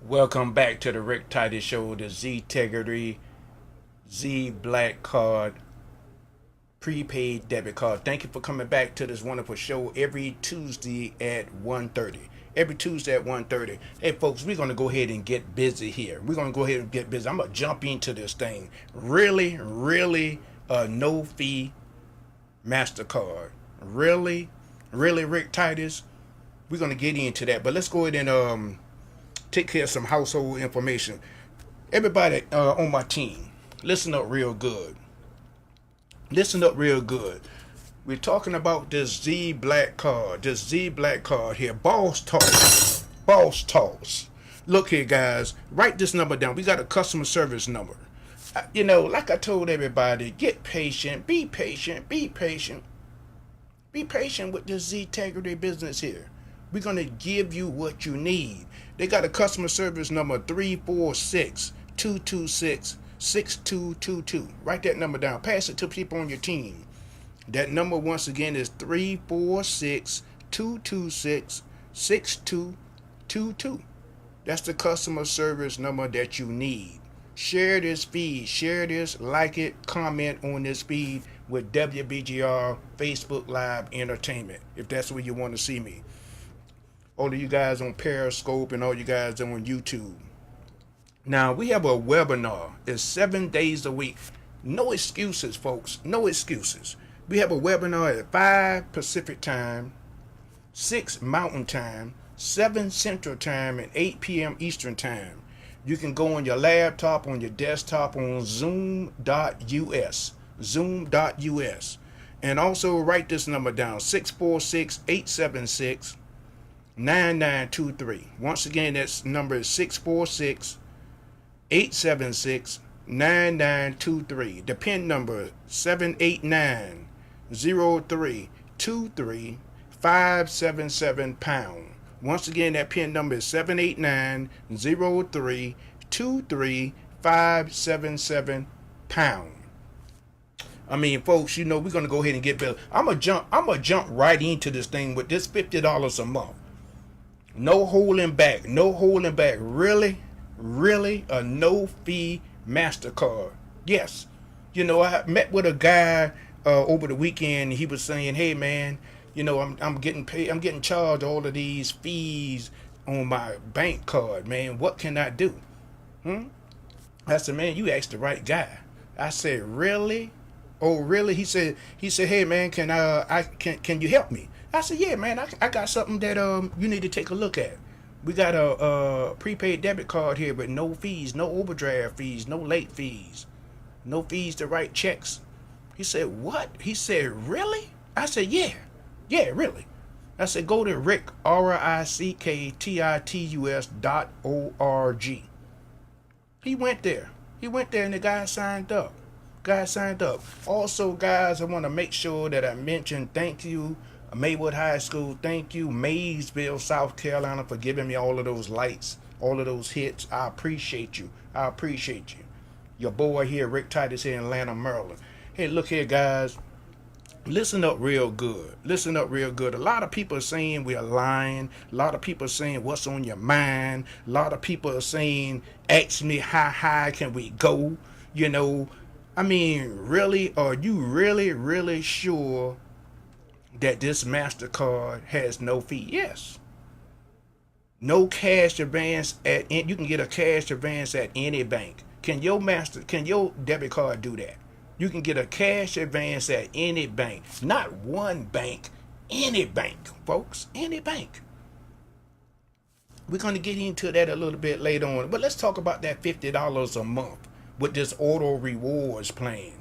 Welcome back to the Rick Titus Show, the ztegrity zblackcard prepaid debit card. Thank you for coming back to this wonderful show every Tuesday at 1:30. Every Tuesday at 1:30. Hey folks, we're gonna go ahead and get busy here. We're gonna go ahead and get busy. I'm gonna jump into this thing. Really, no fee MasterCard. Really, Rick Titus. We're gonna get into that, but let's go ahead and take care of some household information. Everybody on my team, listen up real good. Listen up real good. We're talking about this zblackcard. This zblackcard here. Boss toss. Boss toss. Look here, guys. Write this number down. We got a customer service number. Like I told everybody, get patient. Be patient. Be patient. Be patient with this ztegrity business here. We're going to give you what you need. They got a customer service number 346-226-6222. Write that number down. Pass it to people on your team. That number once again is 346-226-6222. That's the customer service number that you need. Share this feed. Share this, like it, comment on this feed with WBGR Facebook Live Entertainment, if that's where you want to see me. All of you guys on Periscope and all you guys on YouTube. Now, we have a webinar. It's 7 days a week. No excuses, folks. No excuses. We have a webinar at 5 Pacific Time, 6 Mountain Time, 7 Central Time, and 8 p.m. Eastern Time. You can go on your laptop, on your desktop, on zoom.us. Zoom.us. And also write this number down, 646-876-9923. Once again, that number is 646-876-9923. The PIN number 789-0323-577#. Once again, that PIN number is 789-0323-577#. I mean, folks, we're gonna go ahead and get built. I'm gonna jump right into this thing with this $50 a month. No holding back. No holding back. Really, a no fee MasterCard. Yes. I met with a guy over the weekend. He was saying, "Hey man, I'm getting paid. I'm getting charged all of these fees on my bank card, man. What can I do?" I said, "Man, you asked the right guy." I said, "Really? Oh, really?" He said, "Hey man, can you help me?" I said, "Yeah, man, I got something that you need to take a look at. We got a prepaid debit card here with no fees, no overdraft fees, no late fees, no fees to write checks." He said, "What?" He said, "Really?" I said, "Yeah, really." I said, "Go to Rick, RICKTITUS.org." He went there, and the guy signed up. Also, guys, I want to make sure that I mention thank you, Maywood High School. Thank you, Maysville, South Carolina, for giving me all of those lights, all of those hits. I appreciate you. Your boy here, Rick Titus, here in Atlanta, Maryland. Hey, look here, guys. Listen up real good. A lot of people are saying we are lying. A lot of people are saying what's on your mind. A lot of people are saying, ask me how high can we go? Really, are you really sure that this MasterCard has no fee? Yes. No cash advance you can get a cash advance at any bank. Can your debit card do that? You can get a cash advance at any bank. Not one bank, any bank, folks. Any bank. We're going to get into that a little bit later on. But let's talk about that $50 a month with this auto rewards plan.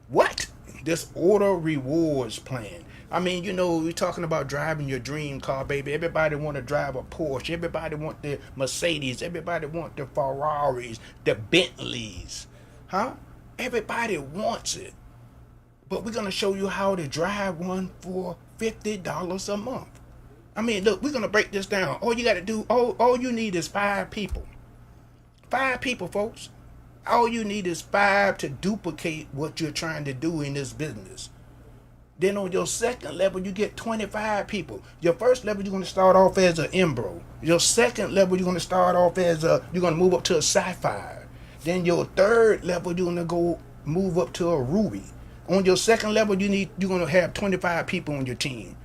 What? This auto rewards plan. We're talking about driving your dream car, baby. Everybody want to drive a Porsche. Everybody want the Mercedes. Everybody want the Ferraris, the Bentleys. Huh? Everybody wants it. But we're going to show you how to drive one for $50 a month. Look, we're going to break this down. All you got to do, all you need is 5 people. 5 people, folks. All you need is 5 to duplicate what you're trying to do in this business. Then on your second level, you get 25 people. Your first level, you're going to start off as an Embro. Your second level, you're going to start off as you're going to move up to a Sapphire. Then your third level, you're going to move up to a Ruby. On your second level, you're going to have 25 people on your team.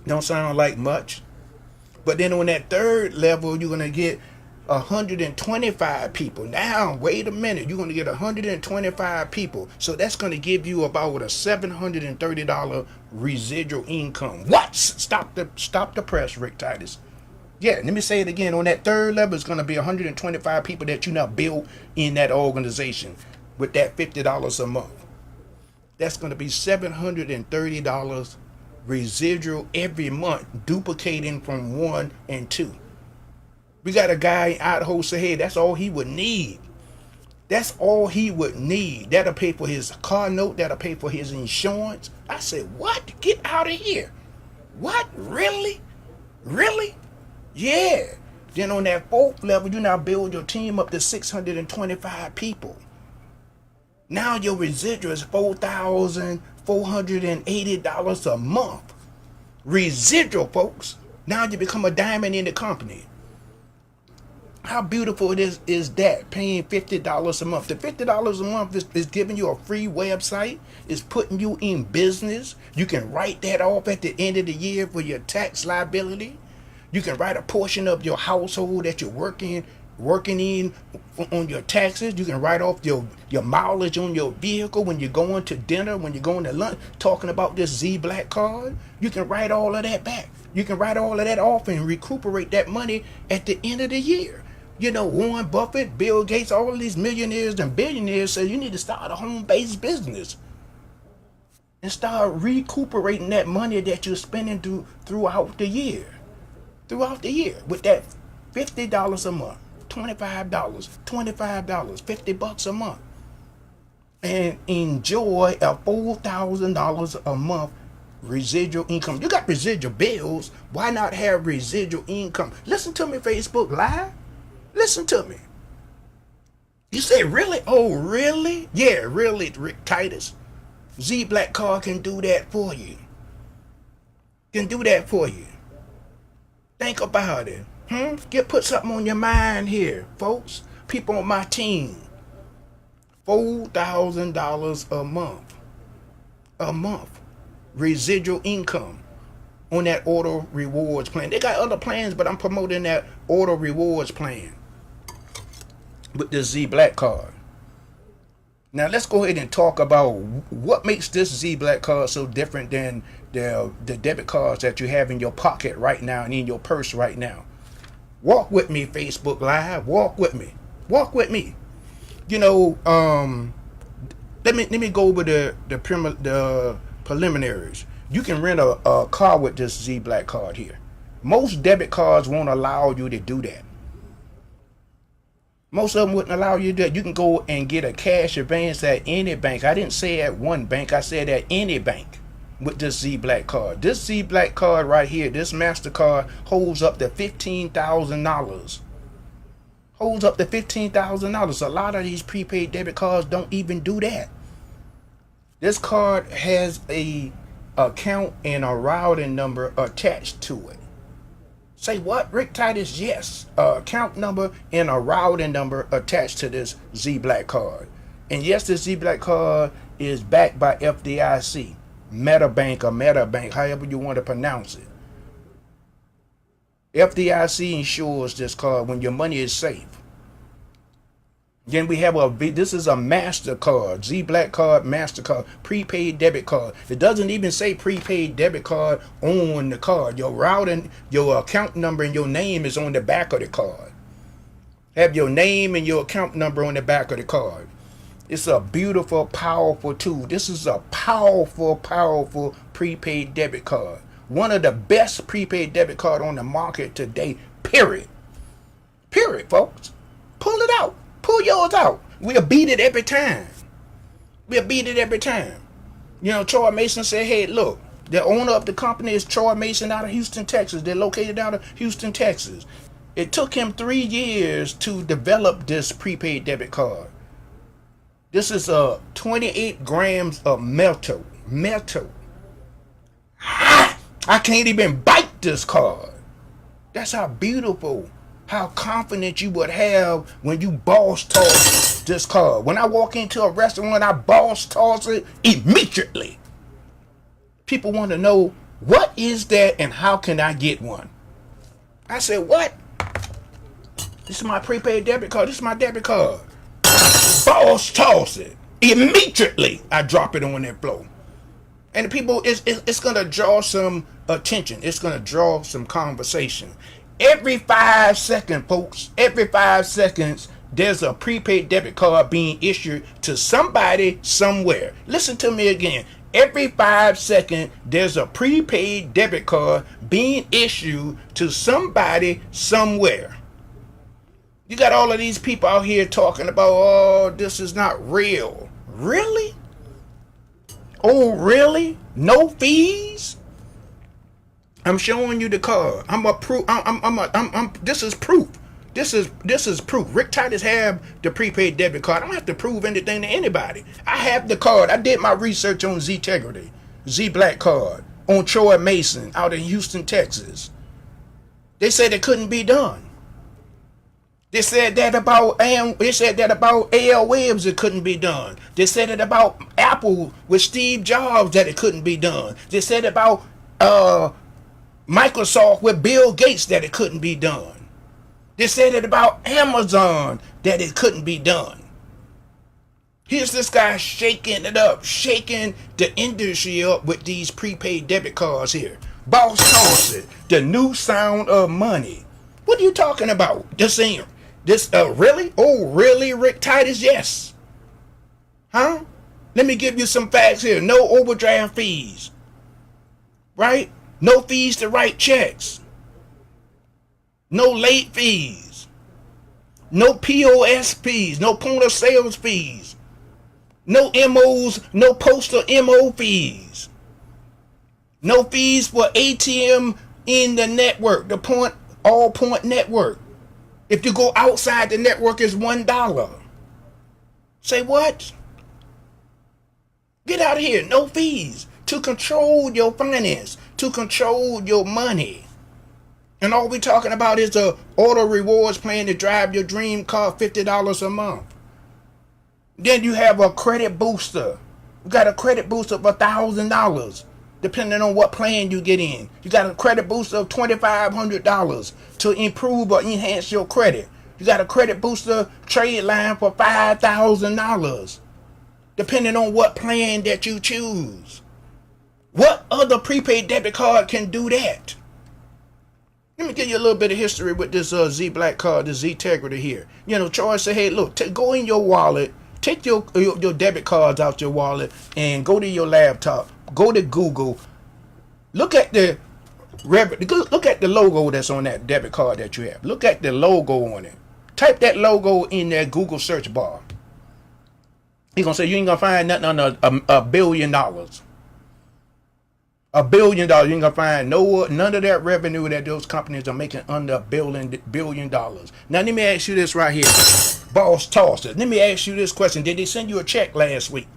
Don't sound like much. But then on that third level, you're going to get 125 people. Now, wait a minute. You're going to get 125 people. So that's going to give you about a $730 residual income. What? Stop the press, Rick Titus. Yeah, let me say it again. On that third level, it's going to be 125 people that you now build in that organization with that $50 a month. That's going to be $730 residual every month, duplicating from 1 and 2. We got a guy in Idaho say, hey, that's all he would need. That's all he would need. That'll pay for his car note. That'll pay for his insurance. I said, what? Get out of here. What? Really? Really? Yeah. Then on that fourth level, you now build your team up to 625 people. Now your residual is $4,480 a month. Residual, folks. Now you become a diamond in the company. How beautiful it is that, paying $50 a month. The $50 a month is giving you a free website. It's putting you in business. You can write that off at the end of the year for your tax liability. You can write a portion of your household that you're working in on your taxes. You can write off your mileage on your vehicle when you're going to dinner, when you're going to lunch, talking about this zblackcard. You can write all of that back. You can write all of that off and recuperate that money at the end of the year. You know, Warren Buffett, Bill Gates, all of these millionaires and billionaires say you need to start a home-based business and start recuperating that money that you're spending throughout the year. Throughout the year with that $50 a month, $25, $50 a month, and enjoy a $4,000 a month residual income. You got residual bills. Why not have residual income? Listen to me, Facebook Live. Listen to me. You say, really? Oh, really? Yeah, really, Rick Titus. zblackcard can do that for you. Can do that for you. Think about it. Put something on your mind here, folks. People on my team. $4,000 a month. A month. Residual income on that auto rewards plan. They got other plans, but I'm promoting that auto rewards plan with the zblackcard. Now let's go ahead and talk about what makes this zblackcard so different than the debit cards that you have in your pocket right now and in your purse right now. Walk with me, Facebook Live. Walk with me. Walk with me. You know, let me go over the preliminaries. You can rent a car with this zblackcard here. Most debit cards won't allow you to do that. Most of them wouldn't allow you to do that. You can go and get a cash advance at any bank. I didn't say at one bank. I said at any bank with this zblackcard. This zblackcard right here, this MasterCard, holds up to $15,000. Holds up to $15,000. A lot of these prepaid debit cards don't even do that. This card has a account and a routing number attached to it. Say what, Rick Titus? Yes, account number and a routing number attached to this zblackcard. And yes, this zblackcard is backed by FDIC, MetaBank, however you want to pronounce it. FDIC insures this card when your money is safe. Then we have this is a MasterCard, zblackcard MasterCard, prepaid debit card. It doesn't even say prepaid debit card on the card. Your routing, your account number, and your name is on the back of the card. Have your name and your account number on the back of the card. It's a beautiful, powerful tool. This is a powerful prepaid debit card. One of the best prepaid debit card on the market today, period. Period, folks. Pull it out. Pull yours out. We'll beat it every time. We'll beat it every time. You know, Troy Mason said, hey, look, the owner of the company is Troy Mason out of Houston, Texas. They're located out of Houston, Texas. It took him 3 years to develop this prepaid debit card. This is 28 grams of metal. I can't even bite this card. That's how beautiful, how confident you would have when you boss toss this card. When I walk into a restaurant, I boss toss it immediately. People want to know, what is that and how can I get one? I said, what? This is my prepaid debit card. This is my debit card. Boss toss it. Immediately, I drop it on that floor. And the people, it's going to draw some attention. It's going to draw some conversation. Every 5 seconds, folks, every 5 seconds, there's a prepaid debit card being issued to somebody somewhere. Listen to me again. Every 5 seconds, there's a prepaid debit card being issued to somebody somewhere. You got all of these people out here talking about, oh, this is not real. Really? Oh, really? No fees? I'm showing you the card. This is proof. This is proof. Rick Titus have the prepaid debit card. I don't have to prove anything to anybody. I have the card. I did my research on ztegrity, zblackcard, on Troy Mason out in Houston, Texas. They said it couldn't be done. They said that about A.L. Williams, it couldn't be done. They said it about Apple with Steve Jobs, that it couldn't be done. They said about Microsoft with Bill Gates, that it couldn't be done. They said it about Amazon, that it couldn't be done. Here's this guy shaking it up, shaking the industry up with these prepaid debit cards here. Boss toss it, the new sound of money. What are you talking about? Really? Oh, really, Rick Titus? Yes. Huh? Let me give you some facts here. No overdraft fees. Right? No fees to write checks. No late fees. No POS fees. No point of sales fees. No MOs, no postal MO fees. No fees for ATM in the network, the all point network. If you go outside the network, it's $1. Say what? Get out of here. No fees. To control your finance, to control your money. And all we're talking about is the auto rewards plan to drive your dream car, $50 a month. Then you have a credit booster. You got a credit booster of $1,000. Depending on what plan you get in. You got a credit booster of $2,500 to improve or enhance your credit. You got a credit booster trade line for $5,000. Depending on what plan that you choose. What other prepaid debit card can do that? Let me give you a little bit of history with this zblackcard, this ztegrity here. You know, Troy said, hey, look, go in your wallet, take your debit cards out your wallet and go to your laptop. Go to Google. Look at the logo that's on that debit card that you have. Look at the logo on it. Type that logo in that Google search bar. He's gonna say you ain't gonna find nothing under $1 billion. $1 billion. You ain't gonna find none of that revenue that those companies are making under $1 billion. Now let me ask you this right here, boss toss it. Let me ask you this question: did they send you a check last week?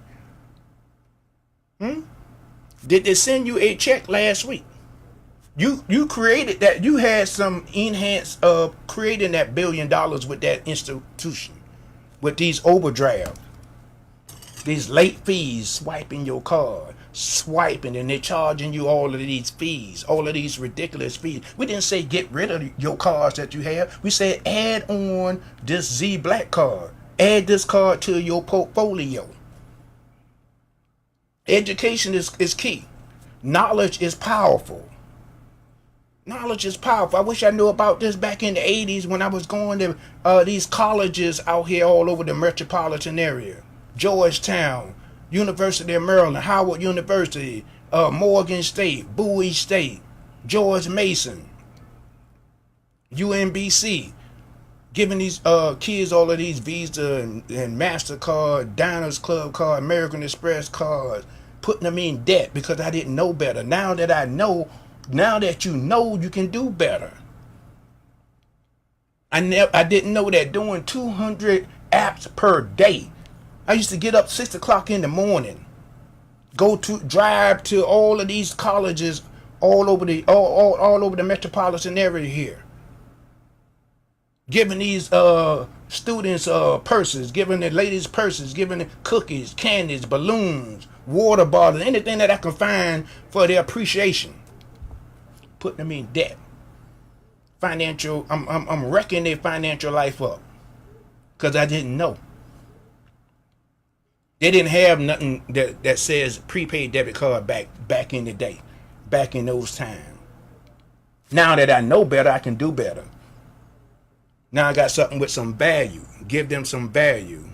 Did they send you a check last week? You created that. You had some enhance of creating that $1 billion with that institution, with these overdraft, these late fees, swiping your card, swiping, and they're charging you all of these fees, all of these ridiculous fees. We didn't say get rid of your cards that you have. We said add on this zblackcard. Add this card to your portfolio. Education is key. Knowledge is powerful. Knowledge is powerful. I wish I knew about this back in the 80s when I was going to these colleges out here all over the metropolitan area. Georgetown, University of Maryland, Howard University, Morgan State, Bowie State, George Mason, UMBC. Giving these kids all of these Visa and MasterCard, Diners Club card, American Express cards, putting them in debt because I didn't know better. Now that I know, now that you know, you can do better. I didn't know that doing 200 apps per day. I used to get up 6 o'clock in the morning, Drive to all of these colleges all over the metropolitan area here, giving these students purses, giving the ladies purses, giving them cookies, candies, balloons, water bottles, anything that I can find for their appreciation. Putting them in debt. I'm wrecking their financial life up because I didn't know. They didn't have nothing that says prepaid debit card back in the day, back in those times. Now that I know better, I can do better. Now I got something with some value. Give them some value.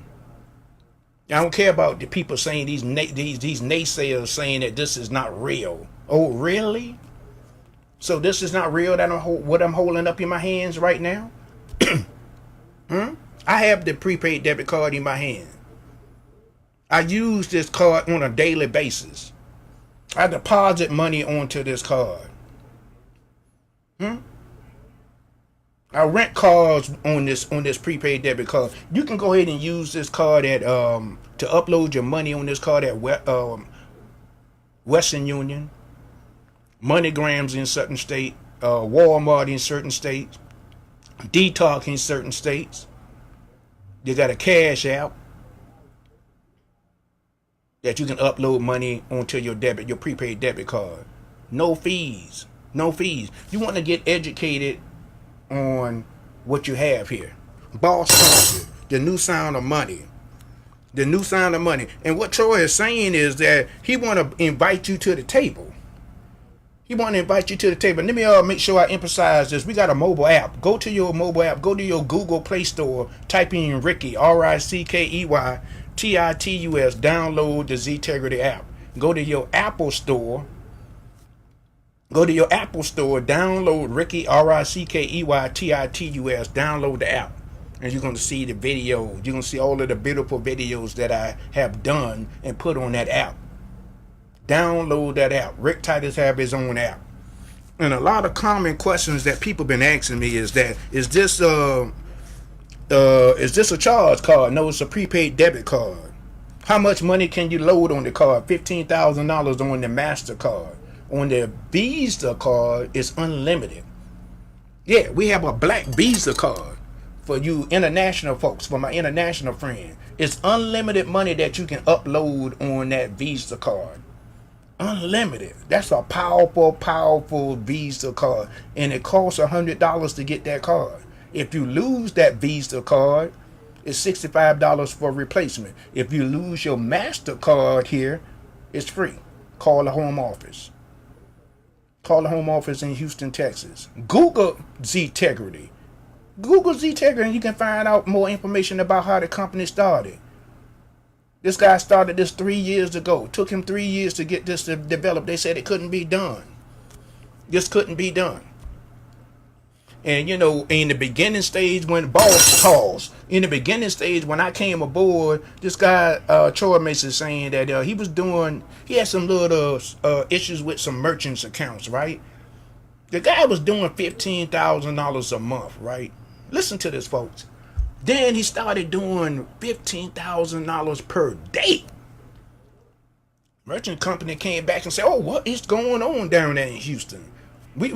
I don't care about the people saying these naysayers saying that this is not real. Oh, really? So this is not real. What I'm holding up in my hands right now. I have the prepaid debit card in my hand. I use this card on a daily basis. I deposit money onto this card. I rent cars on this prepaid debit card. You can go ahead and use this card to upload your money on this card at Western Union, MoneyGrams in certain states, Walmart in certain states, Detox in certain states. You got a Cash App that you can upload money onto your prepaid debit card. No fees. No fees. You want to get educated on what you have here. Boss Country, the new sound of money. The new sound of money. And what Troy is saying is that he want to invite you to the table. He want to invite you to the table. Let me make sure I emphasize this. We got a mobile app. Go to your mobile app. Go to your Google Play Store. Type in Ricky, RICKEY, TITUS. Download the ztegrity app. Go to your Apple Store. Download Ricky, RICKEY, TITUS. Download the app. And you're going to see the videos. You're going to see all of the beautiful videos that I have done and put on that app. Download that app. Rick Titus have his own app. And a lot of common questions that people been asking me is this a charge card? No, it's a prepaid debit card. How much money can you load on the card? $15,000 on the MasterCard. On the Visa card, it's unlimited. Yeah, we have a black Visa card for you international folks, for my international friend. It's unlimited money that you can upload on that Visa card. Unlimited. That's a powerful, powerful Visa card. And it costs $100 to get that card. If you lose that Visa card, it's $65 for replacement. If you lose your MasterCard here, it's free. Call the home office. Call the home office in Houston, Texas. Google ztegrity. Google ztegrity and you can find out more information about how the company started. This guy started this 3 years ago. It took him 3 years to get this to develop. They said it couldn't be done. This couldn't be done. And in the beginning stage when boss calls, in the beginning stage when I came aboard, this guy Troy Mason saying that he had some little issues with some merchants accounts, right? The guy was doing $15,000 a month, right? Listen to this, folks. Then he started doing $15,000 per day. Merchant company came back and said, "Oh, what is going on down there in Houston? We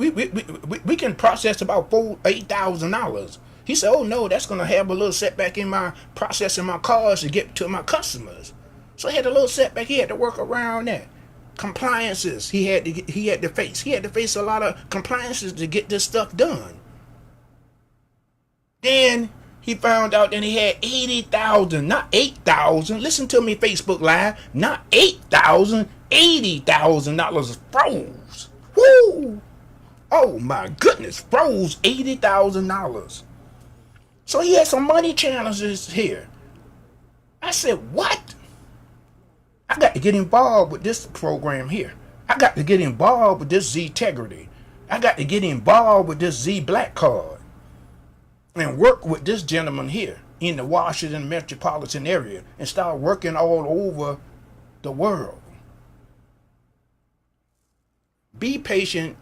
can process about $8,000." He said, "Oh no, that's gonna have a little setback in my processing my cars to get to my customers." So he had a little setback. He had to work around that. Compliances he had to face a lot of compliances to get this stuff done. Then he found out that he had 80,000, not 8,000. Listen to me, Facebook Live. Not 8,000, $80,000 froze. Woo! Oh my goodness, froze $80,000. So he had some money challenges here. I said, what? I got to get involved with this program here. I got to get involved with this ztegrity. I got to get involved with this zblackcard. And work with this gentleman here in the Washington metropolitan area and start working all over the world. Be patient.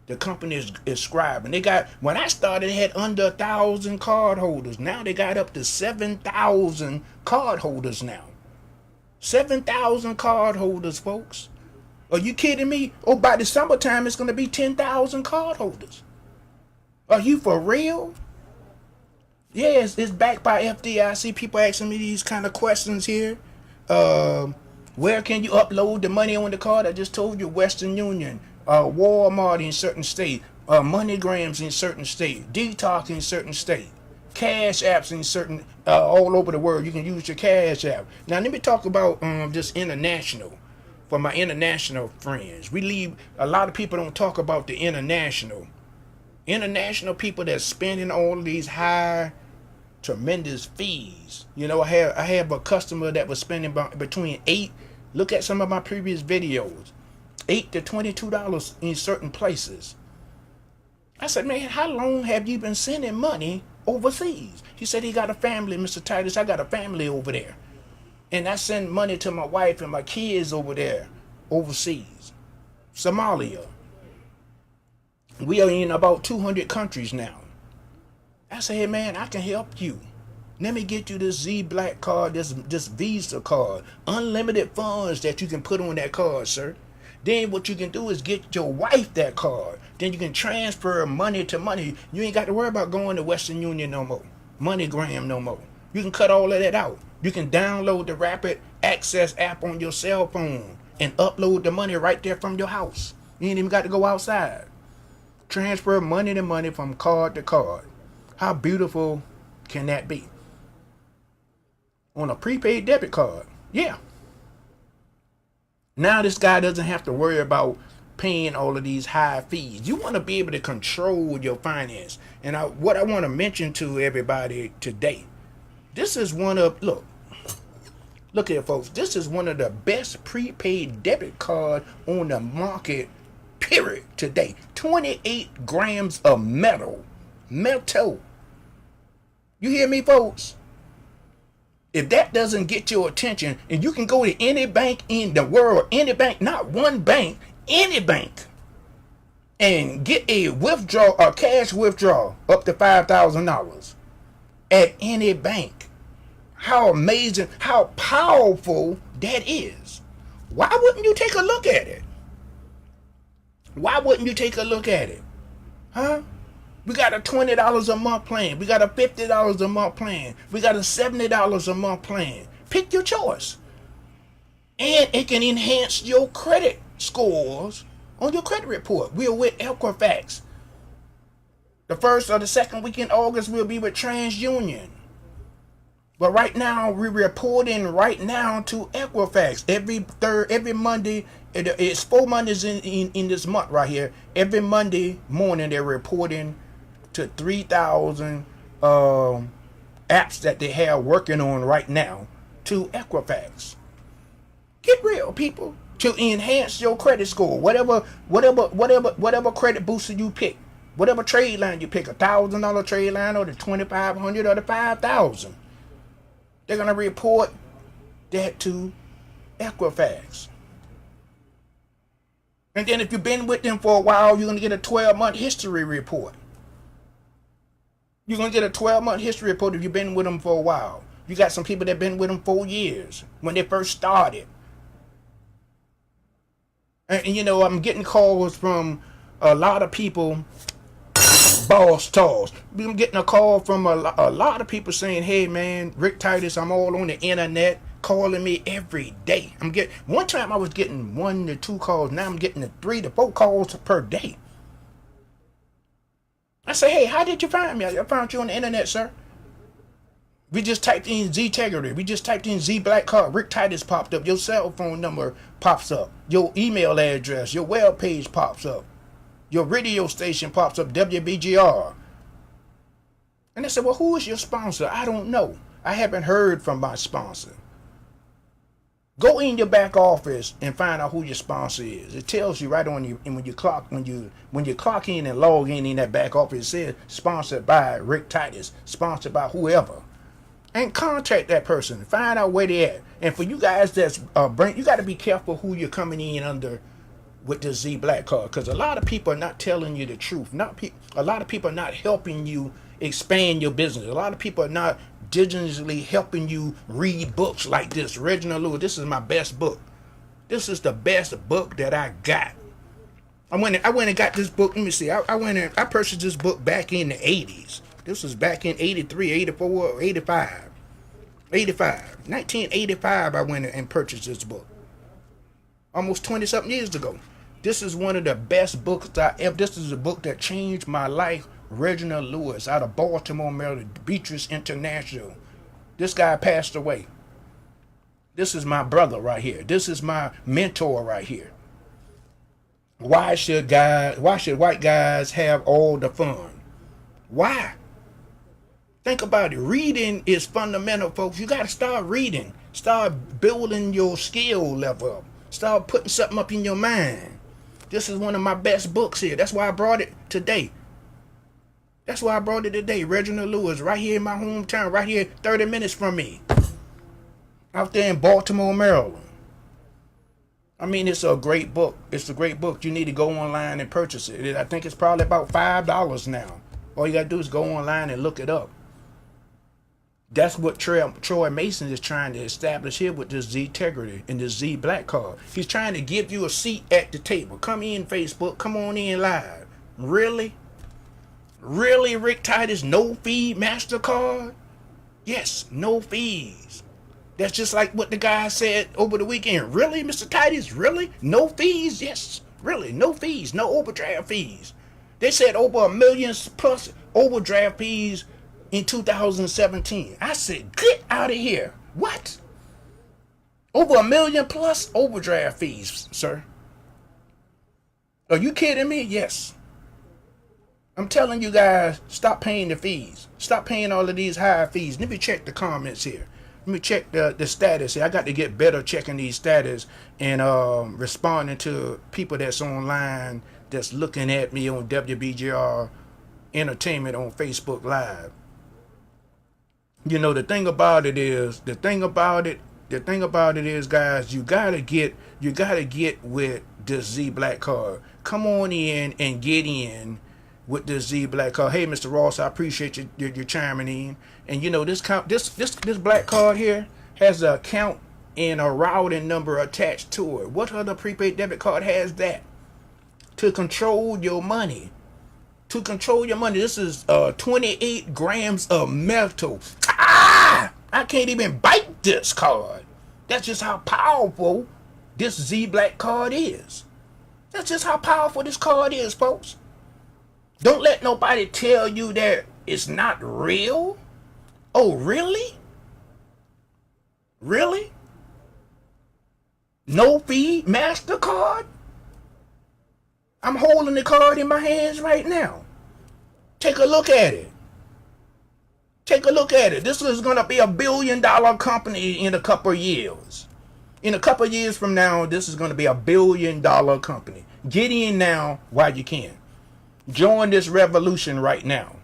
The company is scribing. When I started, they had under 1,000 card holders. Now they got up to 7,000 card holders now. 7,000 card holders, folks. Are you kidding me? Oh, by the summertime, it's going to be 10,000 card holders. Are you for real? Yes, it's backed by FDIC. People asking me these kind of questions here. Where can you upload the money on the card? I just told you, Western Union, Walmart in certain states, MoneyGrams in certain states, Detox in certain states, Cash apps in certain, all over the world. You can use your Cash app. Now let me talk about just international. For my international friends, a lot of people don't talk about the international people that's spending all of these high, tremendous fees. You know, I have a customer that was spending between look at some of my previous videos, $8 to $22 in certain places. I said, man, how long have you been sending money overseas? He said he got a family, Mr. Titus. I got a family over there. And I send money to my wife and my kids over there, overseas. Somalia. We are in about 200 countries now. I said, hey man, I can help you. Let me get you this zblackcard, this Visa card. Unlimited funds that you can put on that card, sir. Then what you can do is get your wife that card. Then you can transfer money to money. You ain't got to worry about going to Western Union no more. MoneyGram no more. You can cut all of that out. You can download the Rapid Access app on your cell phone and upload the money right there from your house. You ain't even got to go outside. Transfer money to money from card to card. How beautiful can that be? On a prepaid debit card. Yeah. Now this guy doesn't have to worry about paying all of these high fees. You want to be able to control your finance. And what I want to mention to everybody today, this is one of, look here folks, this is one of the best prepaid debit card on the market, period, today. 28 grams of metal. You hear me, folks? If that doesn't get your attention, and you can go to any bank in the world, any bank, not one bank, any bank, and get a cash withdrawal up to $5,000 at any bank. How amazing, how powerful that is. Why wouldn't you take a look at it? Why wouldn't you take a look at it? Huh? We got a $20 a month plan. We got a $50 a month plan. We got a $70 a month plan. Pick your choice. And it can enhance your credit scores on your credit report. We're with Equifax. The first or the second week in August, we'll be with TransUnion. But right now, we're reporting right now to Equifax. Every Monday, it's 4 Mondays in this month right here. Every Monday morning, they're reporting to 3,000 apps that they have working on right now to Equifax. Get real, people. To enhance your credit score, whatever credit booster you pick, whatever trade line you pick, $1,000 trade line or the $2,500 or the $5,000, they're gonna report that to Equifax. And then if you've been with them for a while, you're gonna get a 12-month history report. You're going to get a 12-month history report if you've been with them for a while. You got some people that have been with them 4 years when they first started. And you know, I'm getting calls from a lot of people, boss talks. I'm getting a call from a lot of people saying, hey man, Rick Titus, I'm all on the internet, calling me every day. One time I was getting 1 to 2 calls. Now I'm getting 3 to 4 calls per day. I say, hey, how did you find me? I found you on the internet, sir. We just typed in ztegrity. We just typed in zblackcard. Rick Titus popped up. Your cell phone number pops up. Your email address, your web page pops up. Your radio station pops up, WBGR. And I said, well, who is your sponsor? I don't know. I haven't heard from my sponsor. Go in your back office and find out who your sponsor is. It tells you right on you, and when you clock in and log in that back office, it says sponsored by Rick Titus, sponsored by whoever. And contact that person. Find out where they at. And for you guys that's you got to be careful who you're coming in under with the zblackcard, because a lot of people are not telling you the truth. A lot of people are not helping you expand your business. A lot of people are not digitally helping you read books like this. Reginald Lewis, this is my best book. This is the best book that I got. I went and got this book. Let me see. I purchased this book back in the 80s. This was back in 83, 84, 85. 1985, I went and purchased this book. Almost 20-something years ago. This is one of the best books this is a book that changed my life. Reginald Lewis out of Baltimore, Maryland, Beatrice International. This guy passed away. This is my brother right here. This is my mentor right here. Why should white guys have all the fun? Why? Think about it. Reading is fundamental, folks. You got to start reading. Start building your skill level up. Start putting something up in your mind. This is one of my best books here. That's why I brought it today. Reginald Lewis, right here in my hometown, right here 30 minutes from me. Out there in Baltimore, Maryland. I mean, it's a great book. It's a great book. You need to go online and purchase it. I think it's probably about $5 now. All you got to do is go online and look it up. That's what Troy Mason is trying to establish here with this ztegrity and this zblackcard. He's trying to give you a seat at the table. Come in, Facebook. Come on in live. Really? Really, Rick Titus? No fee MasterCard? Yes, no fees. That's just like what the guy said over the weekend. Really, Mr. Titus? Really? No fees? Yes. Really, no fees. No overdraft fees. They said over $1 million plus overdraft fees in 2017. I said, get out of here. What? Over $1 million plus overdraft fees, sir. Are you kidding me? Yes. I'm telling you guys, stop paying the fees. Stop paying all of these high fees. Let me check the comments here. Let me check the status here. I got to get better checking these status and responding to people that's online that's looking at me on WBGR Entertainment on Facebook Live. You know, the thing about it is, guys, you gotta get with this zblackcard. Come on in and get in with this zblackcard. Hey, Mr. Ross, I appreciate you chiming in. And you know, this black card here has an account and a routing number attached to it. What other prepaid debit card has that? To control your money. To control your money. This is 28 grams of metal. Ah! I can't even bite this card. That's just how powerful this zblackcard is. That's just how powerful this card is, folks. Don't let nobody tell you that it's not real. Oh, really? Really? No fee MasterCard? I'm holding the card in my hands right now. Take a look at it. Take a look at it. This is going to be $1 billion company in a couple of years. In a couple of years from now, this is going to be $1 billion company. Get in now while you can. Join this revolution right now.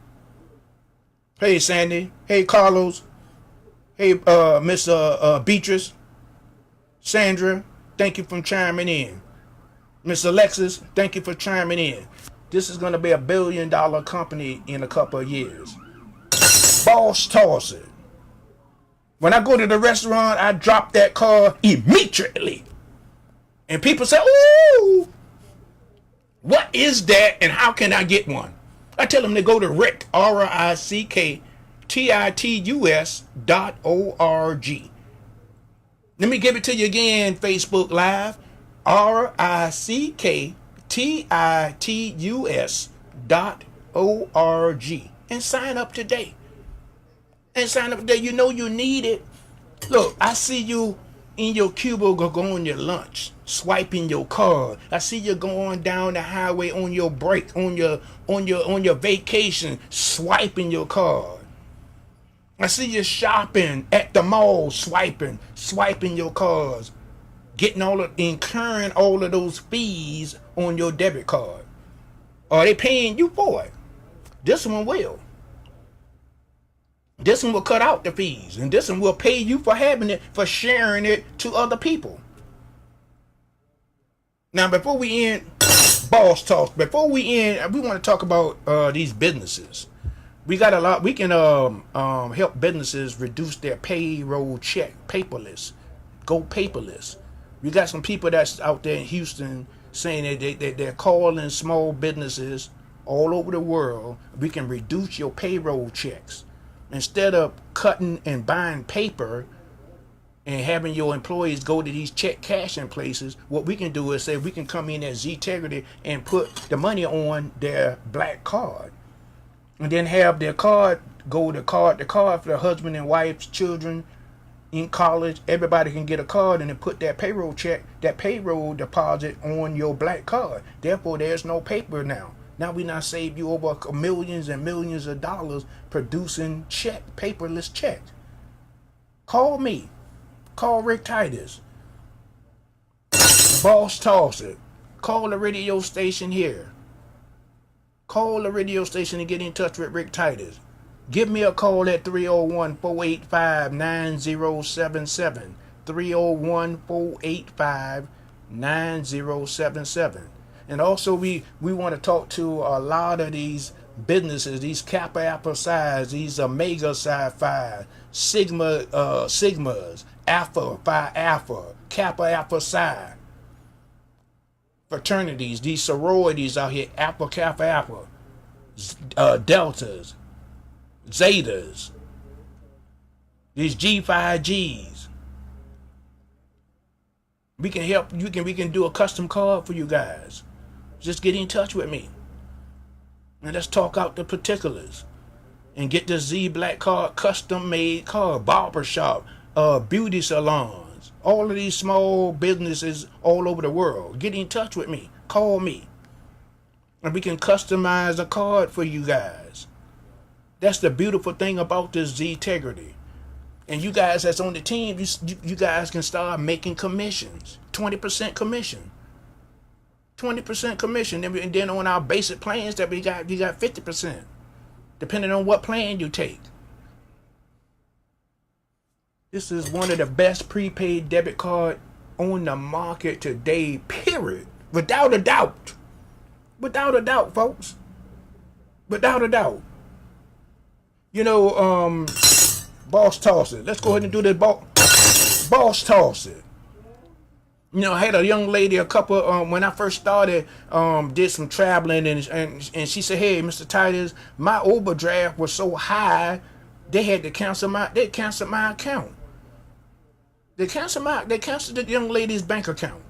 Hey, Sandy. Hey, Carlos. Hey, Miss Beatrice. Sandra, thank you for chiming in. Miss Alexis, thank you for chiming in. This is going to be $1 billion company in a couple of years. Boss toss it. When I go to the restaurant, I drop that card immediately. And people say, ooh, what is that and how can I get one? I tell them to go to Rick, RICKTITUS.org. Let me give it to you again, Facebook Live. RICKTITUS.org. And sign up today. You know you need it. Look, I see you in your cubicle going your lunch, swiping your card. I see you going down the highway on your break, on your vacation, swiping your card. I see you shopping at the mall, swiping your cards, incurring all of those fees on your debit card. Are they paying you for it? This one will. This one will cut out the fees, and this one will pay you for having it, for sharing it to other people. Now, before we end, boss talk. Before we end, we want to talk about these businesses. We got a lot. We can help businesses reduce their payroll check paperless. Go paperless. We got some people that's out there in Houston saying that they're calling small businesses all over the world. We can reduce your payroll checks instead of cutting and buying paper and having your employees go to these check cashing places. What we can do is say we can come in at ztegrity and put the money on their black card, and then have their card go to card to card for the husband and wives, children in college. Everybody can get a card and then put that payroll check, that payroll deposit on your black card. Therefore, there's no paper now. Now we not save you over millions and millions of dollars producing paperless checks. Call me. Call Rick Titus. Boss Toss It. Call the radio station here. Call the radio station and get in touch with Rick Titus. Give me a call at 301-485-9077. 301-485-9077. And also we want to talk to a lot of these businesses, these Kappa Alpha Psi, these Omega Psi Phi, Sigmas, Alpha Phi Alpha, Kappa Alpha Psi fraternities, these sororities out here, Alpha Kappa Alpha, Deltas, Zetas, these G5Gs. We can help you. We can do a custom card for you guys. Just get in touch with me and let's talk out the particulars and get the zblackcard custom made card. Barbershop, beauty salons, all of these small businesses all over the world. Get in touch with me. Call me. And we can customize a card for you guys. That's the beautiful thing about this ztegrity. And you guys that's on the team, you guys can start making commissions. 20% commission. 20% commission. And then on our basic plans that we got, you got 50%. Depending on what plan you take. This is one of the best prepaid debit card on the market today, period. Without a doubt. Without a doubt, folks. Without a doubt. You know, Boss Toss It. Let's go ahead and do this. Boss Toss It. You know, I had a young lady when I first started, did some traveling, and she said, "Hey, Mr. Titus, my overdraft was so high, they had to cancel my account. They canceled the young lady's bank account.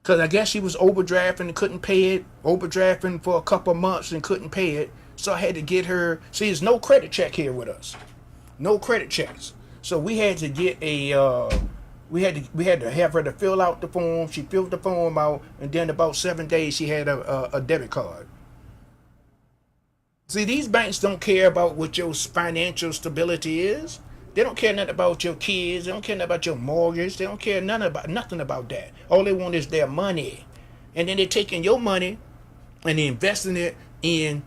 Because I guess she was overdrafting and couldn't pay it, overdrafting for a couple months and couldn't pay it. So I had to get her, see, there's no credit check here with us. No credit checks. So we had to get we had to have her to fill out the form. She filled the form out, and then about 7 days she had a debit card. See, these banks don't care about what your financial stability is. They don't care nothing about your kids. They don't care nothing about your mortgage. They don't care nothing about that. All they want is their money. And then they're taking your money and they're investing it in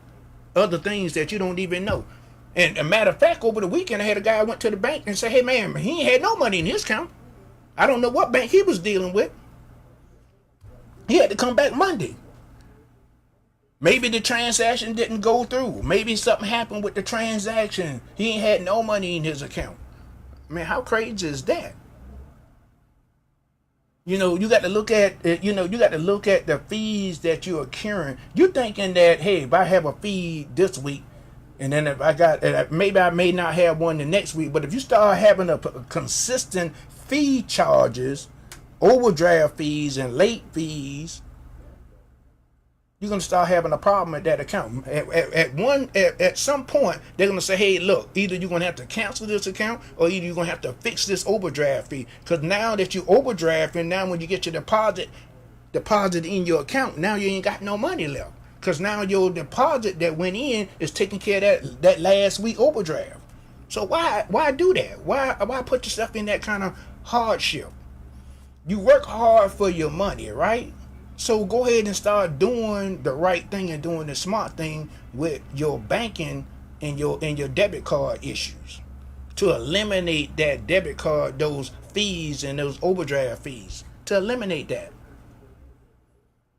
other things that you don't even know. And a matter of fact, over the weekend, I had a guy went to the bank and said, "Hey, man, he ain't had no money in his account. I don't know what bank he was dealing with. He had to come back Monday. Maybe the transaction didn't go through. Maybe something happened with the transaction. He ain't had no money in his account." Man, how crazy is that? You know, you got to look at the fees that you're accruing. You're thinking that, hey, if I have a fee this week, and then if I got, maybe I may not have one the next week, but if you start having a consistent fee charges, overdraft fees and late fees, you're going to start having a problem at that account. At some point, they're going to say, "Hey, look, either you're going to have to cancel this account or either you're going to have to fix this overdraft fee." Because now that you overdrafting, now when you get your deposit in your account, now you ain't got no money left. Because now your deposit that went in is taking care of that last week overdraft. So why do that? Why put yourself in that kind of hardship? You work hard for your money, right? So go ahead and start doing the right thing and doing the smart thing with your banking and your debit card issues to eliminate that debit card, those fees and those overdraft fees, to eliminate that.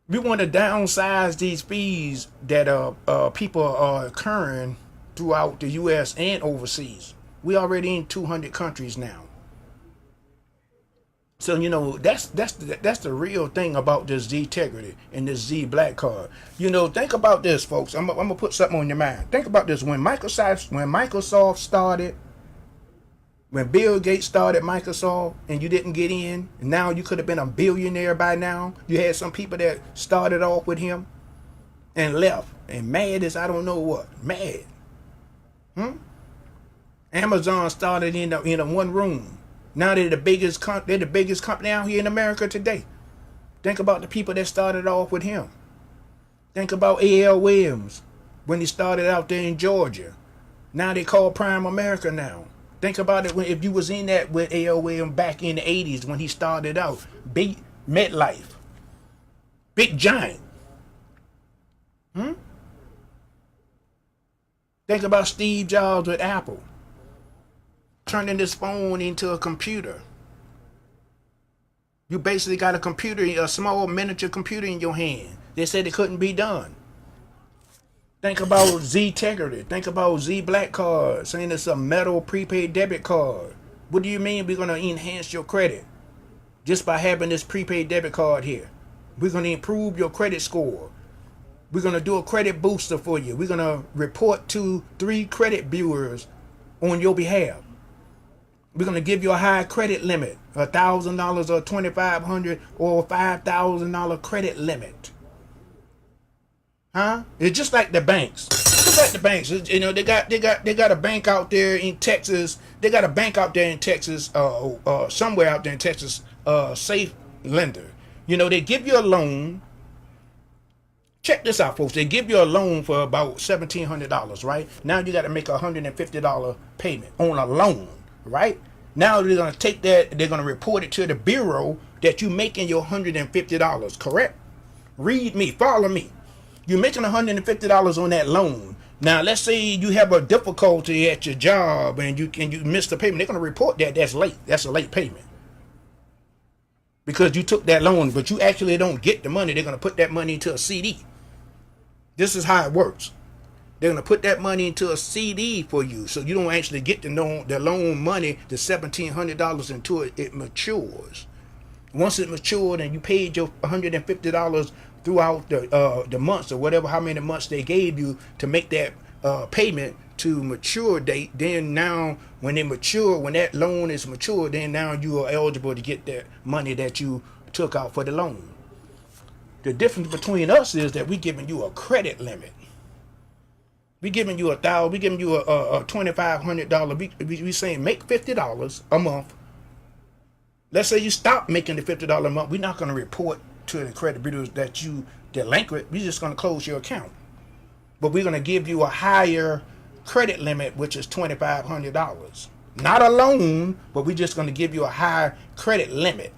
We want to downsize these fees that people are incurring throughout the U.S. and overseas. We already in 200 countries now. So you know that's the real thing about this ztegrity and this zblackcard. You know, think about this, folks. I'm gonna put something on your mind. Think about this. When Microsoft started, when Bill Gates started Microsoft, and you didn't get in, and now you could have been a billionaire by now. You had some people that started off with him and left, and mad as I don't know what, mad. Amazon started in one room. Now they're the biggest company out here in America today. Think about the people that started off with him. Think about A.L. Williams when he started out there in Georgia. Now they call Prime America now. Think about it if you was in that with A.L. Williams back in the 80s when he started out. Big MetLife. Big Giant. Think about Steve Jobs with Apple. Turning this phone into a computer. You basically got a computer, a small miniature computer in your hand. They said it couldn't be done. Think about ztegrity. Think about zblackcard, saying it's a metal prepaid debit card. What do you mean we're going to enhance your credit? Just by having this prepaid debit card here. We're going to improve your credit score. We're going to do a credit booster for you. We're going to report to 3 credit bureaus on your behalf. We're going to give you a high credit limit, $1,000 or $2,500 or $5,000 credit limit. It's just like the banks. Just like the banks. You know, they got a bank out there in Texas. They got a bank out there in Texas, somewhere out there in Texas, safe lender. You know, they give you a loan. Check this out, folks. They give you a loan for about $1,700, right? Now you got to make a $150 payment on a loan. Right? Now they're going to take that, they're going to report it to the bureau that you're making your $150, correct? Read me, follow me. You're making $150 on that loan. Now, let's say you have a difficulty at your job and you miss the payment. They're going to report that that's late. That's a late payment. Because you took that loan, but you actually don't get the money. They're going to put that money into a CD. This is how it works. They're going to put that money into a CD for you, so you don't actually get the loan money, the $1,700, until it matures. Once it matured and you paid your $150 throughout the months or whatever, how many months they gave you to make that payment to mature date, then now when that loan is mature, then now you are eligible to get that money that you took out for the loan. The difference between us is that we're giving you a credit limit. We giving you $1,000. We giving you a $2,500. We saying make $50 a month. Let's say you stop making the $50 a month. We're not going to report to the credit bureaus that you delinquent. We're just going to close your account. But we're going to give you a higher credit limit, which is $2,500. Not a loan, but we're just going to give you a higher credit limit.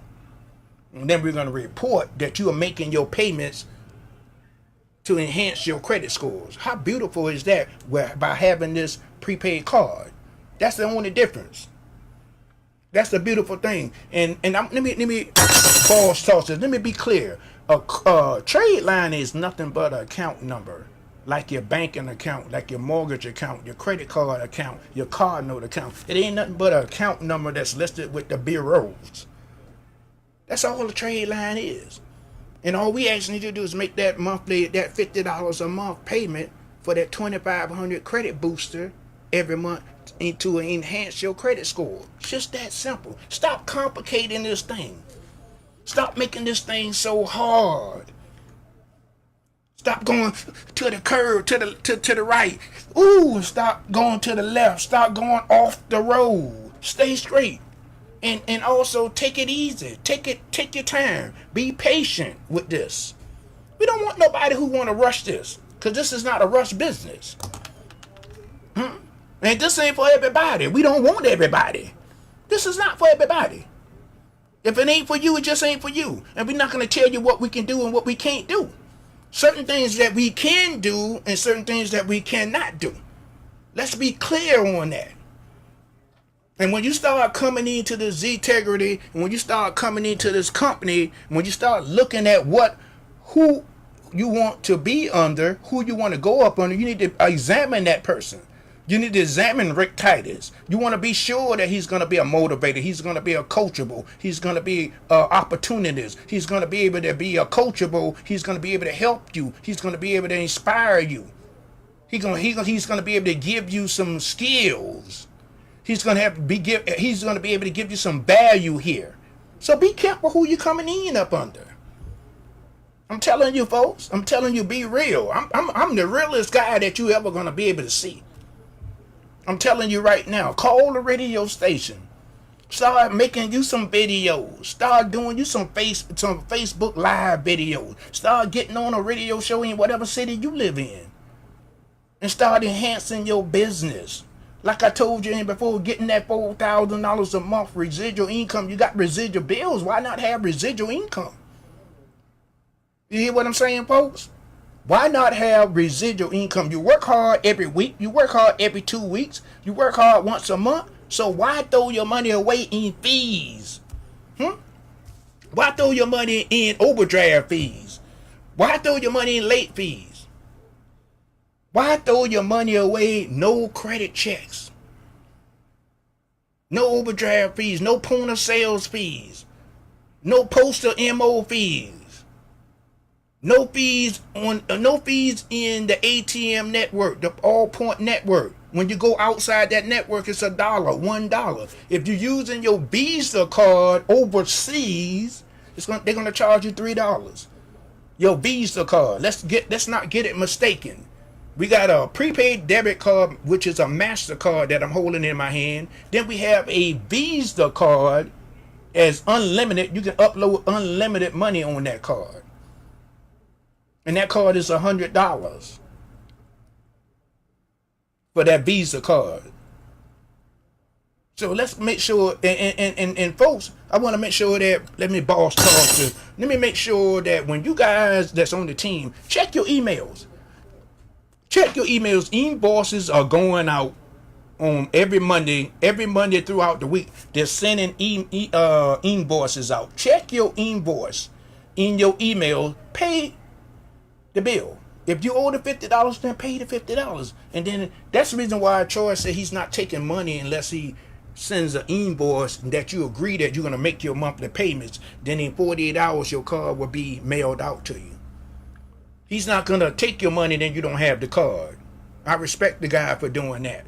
And then we're going to report that you are making your payments to enhance your credit scores. How beautiful is that by having this prepaid card? That's the only difference. That's the beautiful thing. And let me pause, toss it. Let me be clear. A trade line is nothing but an account number, like your banking account, like your mortgage account, your credit card account, your card note account. It ain't nothing but an account number that's listed with the bureaus. That's all a trade line is. And all we actually need to do is make that $50 a month payment for that $2,500 credit booster every month to enhance your credit score. It's just that simple. Stop complicating this thing. Stop making this thing so hard. Stop going to the curve, to the right. Ooh, stop going to the left. Stop going off the road. Stay straight. And also take it easy. Take your time. Be patient with this. We don't want nobody who want to rush this, because this is not a rush business. And this ain't for everybody. We don't want everybody. This is not for everybody. If it ain't for you, it just ain't for you. And we're not going to tell you what we can do and what we can't do. Certain things that we can do and certain things that we cannot do. Let's be clear on that. And when you start coming into the ztegrity, and when you start coming into this company, when you start looking at who you want to be under, who you want to go up under, you need to examine that person. You need to examine Rick Titus. You want to be sure that he's going to be a motivator. He's going to be a coachable. He's going to be opportunist. He's going to be able to be a coachable. He's going to be able to help you. He's going to be able to inspire you. He's going to be able to give you some skills. He's going to be able to give you some value here. So be careful who you're coming in up under. I'm telling you, folks. I'm telling you, be real. I'm the realest guy that you ever going to be able to see. I'm telling you right now, call the radio station. Start making you some videos. Start doing you some Facebook Live videos. Start getting on a radio show in whatever city you live in. And start enhancing your business. Like I told you before, getting that $4,000 a month residual income. You got residual bills. Why not have residual income? You hear what I'm saying, folks? Why not have residual income? You work hard every week. You work hard every 2 weeks. You work hard once a month. So why throw your money away in fees? Why throw your money in overdraft fees? Why throw your money in late fees? Why throw your money away? No credit checks. No overdraft fees. No point of sales fees. No postal MO fees. No fees in the ATM network, the all point network. When you go outside that network, it's $1. If you're using your Visa card overseas, they're gonna charge you $3. Your Visa card. Let's not get it mistaken. We got a prepaid debit card, which is a MasterCard that I'm holding in my hand. Then we have a Visa card as unlimited. You can upload unlimited money on that card. And that card is $100 for that Visa card. So let's make sure, and folks, I want to make sure that, let me make sure that when you guys that's on the team, check your emails. Check your emails. Invoices are going out on every Monday throughout the week. They're sending invoices out. Check your invoice in your email. Pay the bill. If you owe the $50, then pay the $50. And then that's the reason why Troy said he's not taking money unless he sends an invoice that you agree that you're going to make your monthly payments. Then in 48 hours, your card will be mailed out to you. He's not going to take your money, then you don't have the card. I respect the guy for doing that.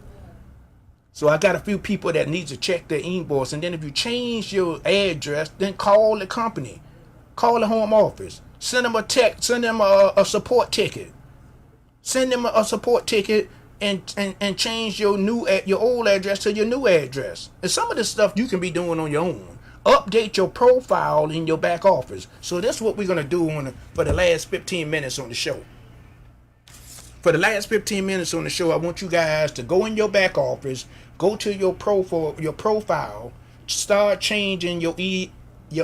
So I got a few people that need to check their invoice. And then if you change your address, then call the company. Call the home office. Send them a text. Send them a support ticket. Send them a support ticket and change your old address to your new address. And some of this stuff you can be doing on your own. Update your profile in your back office. So that's what we're going to do for the last 15 minutes on the show. For the last 15 minutes on the show, I want you guys to go in your back office, go to your profile, start changing your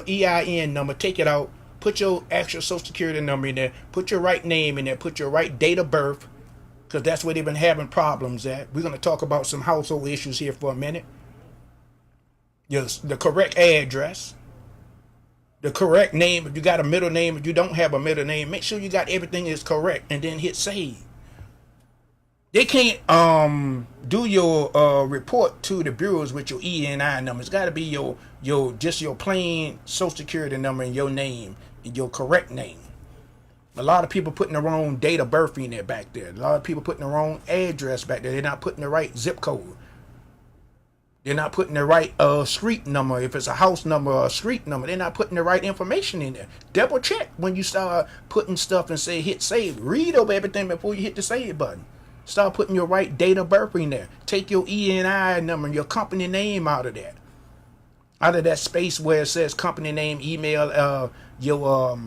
EIN number, take it out, put your actual social security number in there, put your right name in there, put your right date of birth, because that's where they've been having problems at. We're going to talk about some household issues here for a minute. The correct address, the correct name. If you got a middle name, if you don't have a middle name, make sure you got everything is correct, and then hit save. They can't do your report to the bureaus with your ENI number. It's got to be your plain social security number and your name, and your correct name. A lot of people putting the wrong date of birth in there back there. A lot of people putting the wrong address back there. They're not putting the right zip code. They're not putting the right street number. If it's a house number or a street number, they're not putting the right information in there. Double check when you start putting stuff and say hit save. Read over everything before you hit the save button. Start putting your right date of birth in there. Take your ENI number and your company name out of that. Out of that space where it says company name, email, your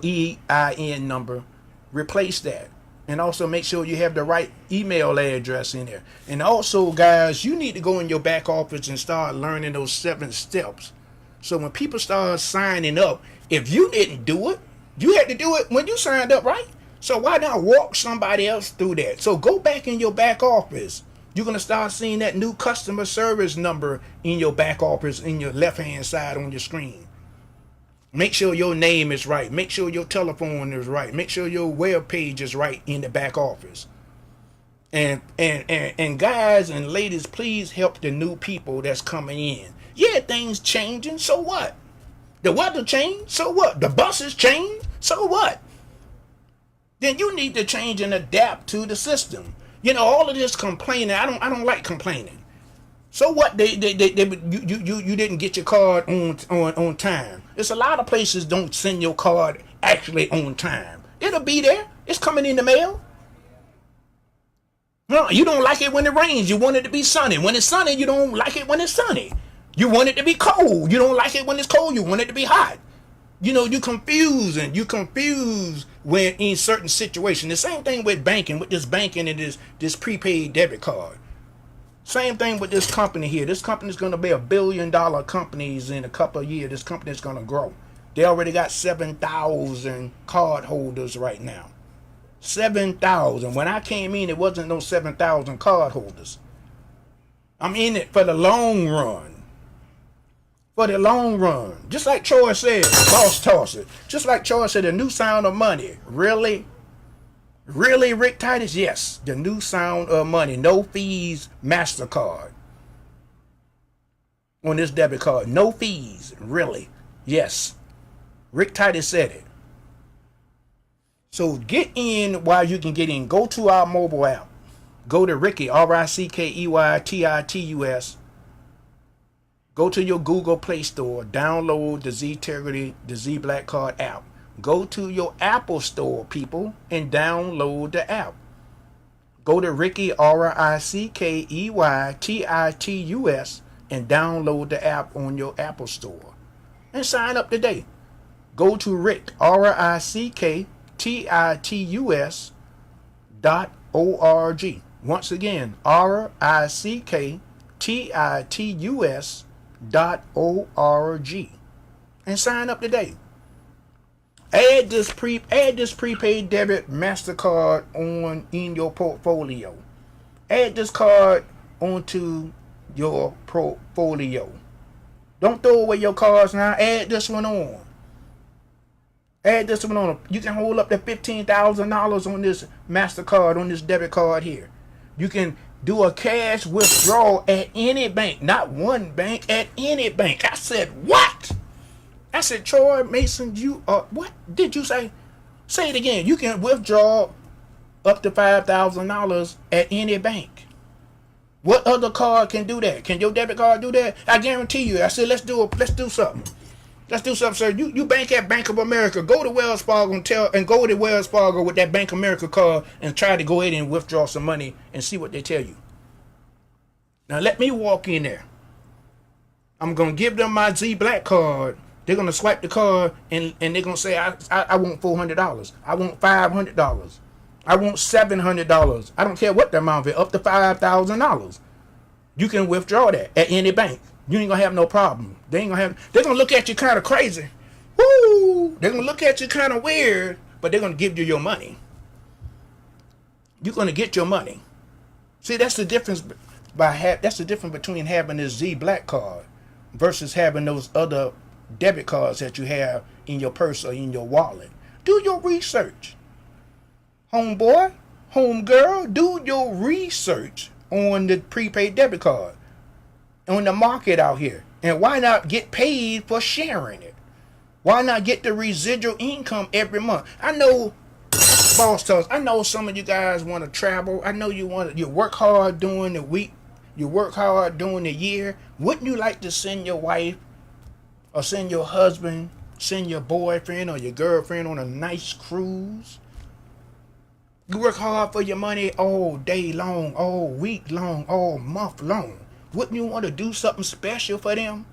EIN number. Replace that. And also make sure you have the right email address in there. And also, guys, you need to go in your back office and start learning those 7 steps. So when people start signing up, if you didn't do it, you had to do it when you signed up, right? So why not walk somebody else through that? So go back in your back office. You're going to start seeing that new customer service number in your back office in your left-hand side on your screen. Make sure your name is right. Make sure your telephone is right. Make sure your web page is right in the back office. And guys and ladies, please help the new people that's coming in. Yeah, things changing. So what? The weather changed. So what? The buses changed. So what? Then you need to change and adapt to the system. You know, all of this complaining. I don't like complaining. So what? You didn't get your card on time. It's a lot of places don't send your card actually on time. It'll be there. It's coming in the mail. No, you don't like it when it rains. You want it to be sunny. When it's sunny, you don't like it when it's sunny. You want it to be cold. You don't like it when it's cold. You want it to be hot. You know, you confuse when in certain situations. The same thing with banking, with this banking and this prepaid debit card. Same thing with this company here. This company is going to be $1 billion companies in a couple of years. This company is going to grow. They already got 7,000 card holders right now. 7,000. When I came in, it wasn't no 7,000 card holders. I'm in it for the long run. For the long run. Just like Troy said, boss toss it. Just like Troy said, the new sound of money. Really? Really, Rick Titus? Yes. The new sound of money. No fees, MasterCard. On this debit card. No fees. Really? Yes. Rick Titus said it. So get in while you can get in. Go to our mobile app. Go to Ricky, RICKEYTITUS. Go to your Google Play Store. Download the ztegrity, the zblackcard app. Go to your Apple Store, people, and download the app. Go to Ricky, RICKEYTITUS, and download the app on your Apple Store. And sign up today. Go to Rick, RICKTITUS.org. Once again, RICKTITUS.org. And sign up today. Add this prepaid debit MasterCard in your portfolio. Add this card onto your portfolio. Don't throw away your cards now. Add this one on. Add this one on. You can hold up to $15,000 on this MasterCard, on this debit card here. You can do a cash withdrawal at any bank. Not one bank, at any bank. I said, what? I said, Troy Mason, what did you say? Say it again. You can withdraw up to $5,000 at any bank. What other card can do that? Can your debit card do that? I guarantee you. I said, let's do something. Let's do something, sir. You bank at Bank of America. Go to Wells Fargo and go to Wells Fargo with that Bank of America card and try to go ahead and withdraw some money and see what they tell you. Now let me walk in there. I'm gonna give them my Z Black card. They're gonna swipe the card and they're gonna say, I want $400. I want $500. I want $700. I don't care what the amount is, up to $5,000. You can withdraw that at any bank. You ain't gonna have no problem. They're gonna look at you kind of crazy. Woo! They're gonna look at you kind of weird, but they're gonna give you your money. You're gonna get your money. See, that's the difference. That's the difference between having this Z Black card versus having those other debit cards that you have in your purse or in your wallet. Do your research, homeboy, homegirl. Do your research on the prepaid debit card, on the market out here. And why not get paid for sharing it? Why not get the residual income every month? I know, boss tells, I know some of you guys want to travel. I know you work hard during the week. You work hard during the year. Wouldn't you like to send your wife or send your husband, send your boyfriend or your girlfriend on a nice cruise? You work hard for your money all day long, all week long, all month long. Wouldn't you want to do something special for them?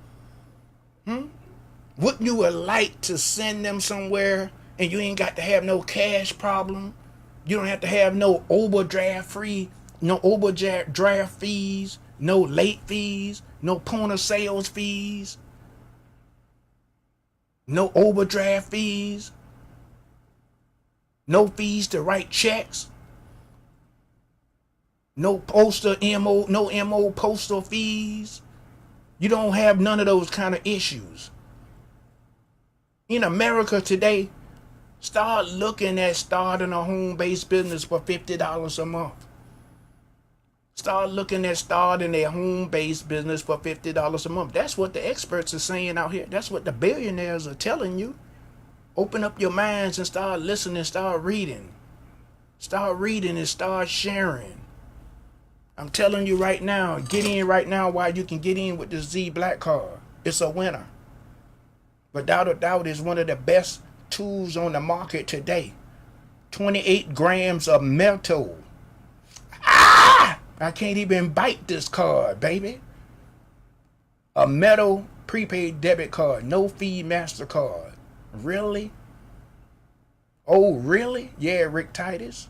Wouldn't you like to send them somewhere and you ain't got to have no cash problem? You don't have to have no overdraft fees, no late fees, no point of sales fees, no overdraft fees, no fees to write checks, no MO postal fees. You don't have none of those kind of issues. In America today, start looking at starting a home-based business for $50 a month. Start looking at starting their home-based business for $50 a month. That's what the experts are saying out here. That's what the billionaires are telling you. Open up your minds and start listening, start reading. Start reading and start sharing. I'm telling you right now, get in right now while you can get in with the Z Black Card. It's a winner. Without a doubt, it's one of the best tools on the market today. 28 grams of metal. I can't even bite this card, baby. A metal prepaid debit card, no fee MasterCard. Really? Oh, really? Yeah, Rick Titus.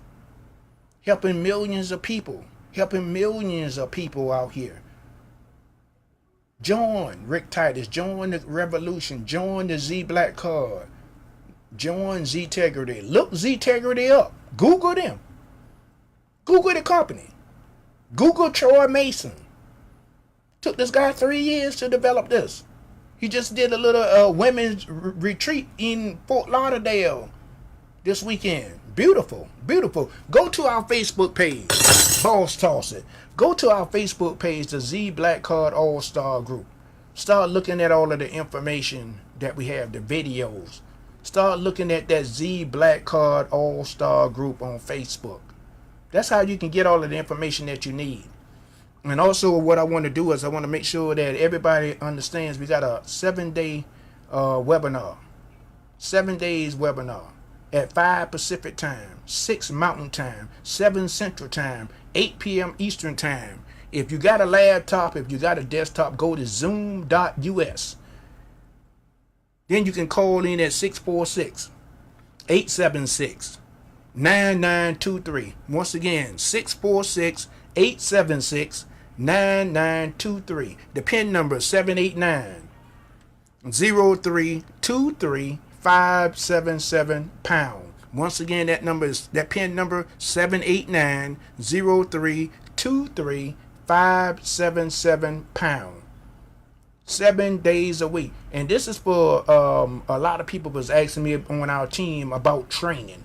Helping millions of people. Helping millions of people out here. Join Rick Titus. Join the revolution. Join the Z Black Card. Join ztegrity. Look ztegrity up. Google them. Google the company. Google Troy Mason. Took this guy 3 years to develop this. He just did a little women's retreat in Fort Lauderdale this weekend. Beautiful, beautiful. Go to our Facebook page. Boss toss it. Go to our Facebook page, the Z Black Card All-Star Group. Start looking at all of the information that we have, the videos. Start looking at that Z Black Card All-Star Group on Facebook. That's how you can get all of the information that you need. And also what I want to do is I want to make sure that everybody understands we got a 7-day webinar. 7 days webinar at 5 Pacific time, 6 Mountain time, 7 Central time, 8 p.m. Eastern time. If you got a laptop, if you got a desktop, go to zoom.us. Then you can call in at 646-876-9923. Once again, 646-876-9923. The PIN number is 789-0323-577#. Once again, that PIN number 789-0323-577#. 7 days a week. And this is for a lot of people was asking me on our team about training.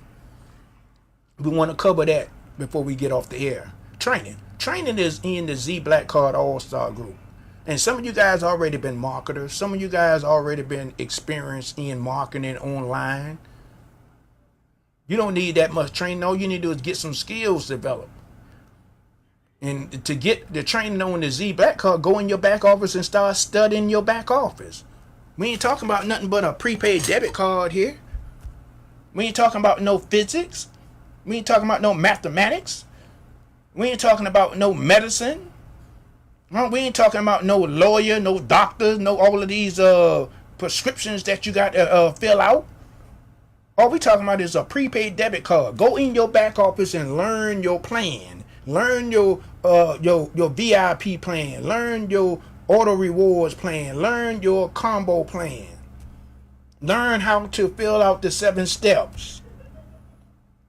We want to cover that before we get off the air. Training is in the Z Black Card All-Star Group. And some of you guys already been marketers. Some of you guys already been experienced in marketing online. You don't need that much training. All you need to do is get some skills developed. And to get the training on the Z Black Card, go in your back office and start studying your back office. We ain't talking about nothing but a prepaid debit card here. We ain't talking about no physics. We ain't talking about no mathematics. We ain't talking about no medicine. We ain't talking about no lawyer, no doctor, no all of these prescriptions that you got to fill out. All we talking about is a prepaid debit card. Go in your back office and learn your plan. Learn your VIP plan. Learn your auto rewards plan. Learn your combo plan. Learn how to fill out the 7 steps.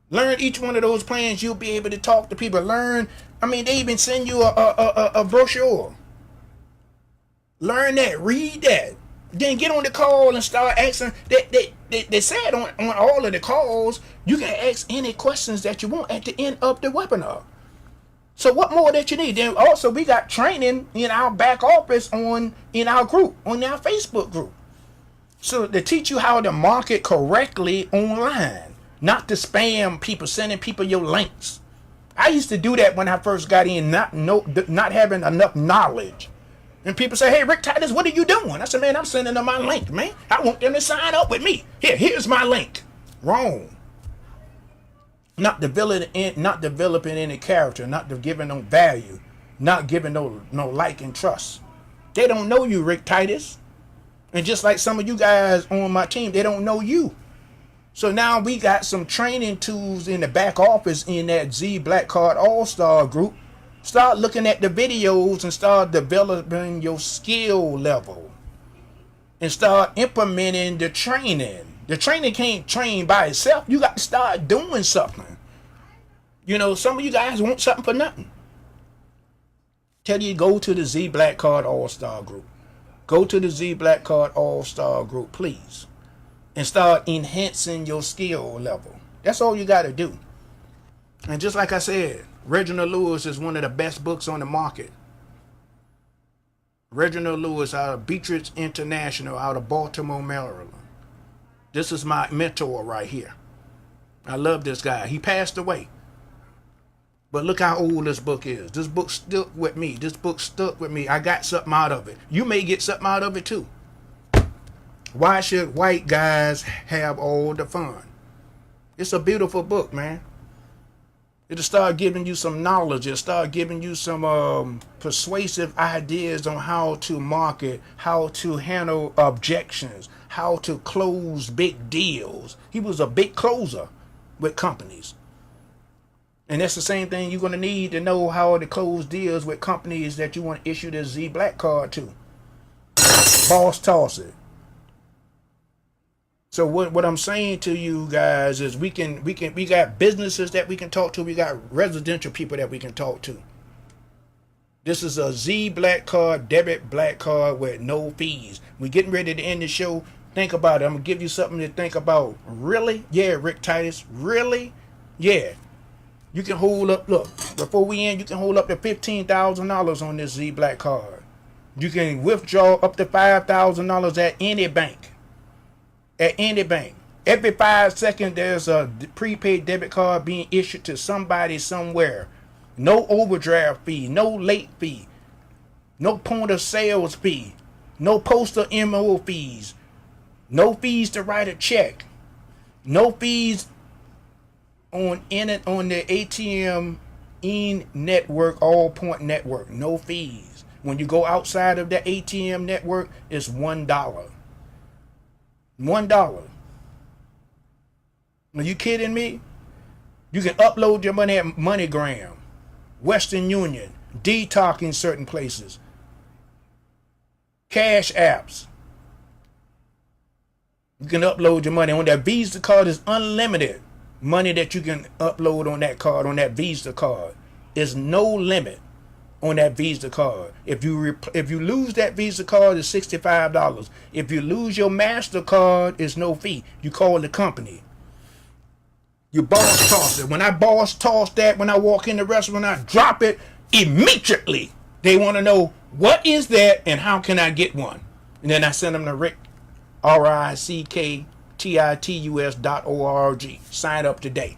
Learn each one of those plans. You'll be able to talk to people. Learn. They even send you a brochure. Learn that. Read that. Then get on the call and start asking. They said on all of the calls, you can ask any questions that you want at the end of the webinar. So what more that you need? Then also we got training in our back office in our group, on our Facebook group. So to teach you how to market correctly online, not to spam people, sending people your links. I used to do that when I first got in, not having enough knowledge. And people say, hey, Rick Titus, what are you doing? I said, man, I'm sending them my link, man. I want them to sign up with me. Here's my link. Wrong. Not developing any character, not giving no value, not giving no like and trust. They don't know you, Rick Titus. And just like some of you guys on my team, they don't know you. So now we got some training tools in the back office in that Z Black Card All-Star Group. Start looking at the videos and start developing your skill level. And start implementing the training. The training can't train by itself. You got to start doing something. Some of you guys want something for nothing. Tell you, go to the Z Black Card All-Star Group. Go to the Z Black Card All-Star Group, please. And start enhancing your skill level. That's all you got to do. And just like I said, Reginald Lewis is one of the best books on the market. Reginald Lewis out of Beatrice International out of Baltimore, Maryland. This is my mentor right here. I love this guy. He passed away. But look how old this book is. This book stuck with me. This book stuck with me. I got something out of it. You may get something out of it too. Why should white guys have all the fun? It's a beautiful book, man. It'll start giving you some knowledge. It'll start giving you some persuasive ideas on how to market, how to handle objections, how to close big deals. He was a big closer with companies. And that's the same thing you're going to need to know how to close deals with companies that you want to issue this zBlackCard to. Boss toss it. So what I'm saying to you guys is we got businesses that we can talk to. We got residential people that we can talk to. This is a zBlackCard debit black card with no fees. We're getting ready to end the show. Think about it. I'm gonna give you something to think about. Really? Yeah, Rick Titus. Really? Yeah. You can hold up. Look, before we end, you can hold up to $15,000 on this zBlackCard. You can withdraw up to $5,000 at any bank. At any bank. Every 5 seconds, there's a prepaid debit card being issued to somebody somewhere. No overdraft fee, no late fee, no point of sales fee, no postal MO fees, no fees to write a check, no fees on the ATM network, all point network, no fees. When you go outside of the ATM network, it's $1. $1. Are you kidding me? You can upload your money at MoneyGram, Western Union, Detox in certain places, Cash apps. You can upload your money on that Visa card. Is unlimited money that you can upload on that card, on that Visa card. There's no limit on that Visa card. If you lose that Visa card, it's $65. If you lose your MasterCard, it's no fee. You call the company. You boss toss it. When I boss toss that, when I walk in the restaurant, I drop it immediately. They want to know, what is that and how can I get one? And then I send them to Rick, RICKTITUS.org. Sign up today.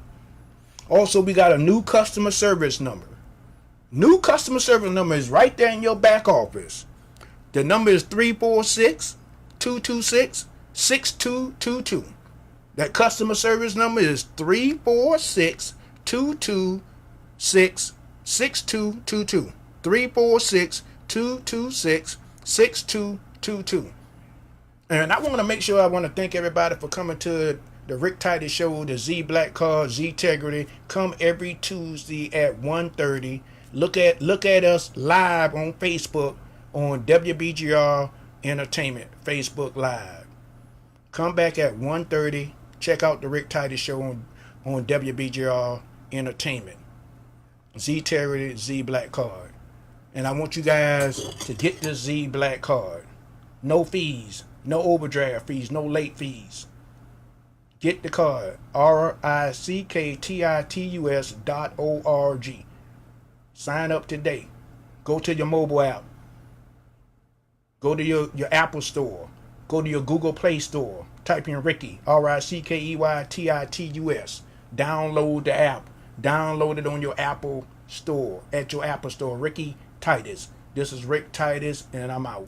Also, we got a new customer service number. New customer service number is right there in your back office. The number is 346-226-6222. That customer service number is 346-226-6222. 346-226-6222. And I want to make sure, I want to thank everybody for coming to the Rick Titus Show, the zBlackCard, ztegrity. Come every Tuesday at 1:30. Look at us live on Facebook on WBGR Entertainment Facebook Live. Come back at 1:30. Check out the Rick Titus Show on WBGR Entertainment. ztegrity, zBlackCard. And I want you guys to get this zBlackCard. No fees, no overdraft fees, no late fees. Get the card. RICKTITUS.org. Sign up today. Go to your mobile app. Go to your Apple store. Go to your Google Play store. Type in Ricky, RICKEYTITUS. Download the app. Download it on your Apple store. At your Apple store. Ricky Titus. This is Rick Titus, and I'm out.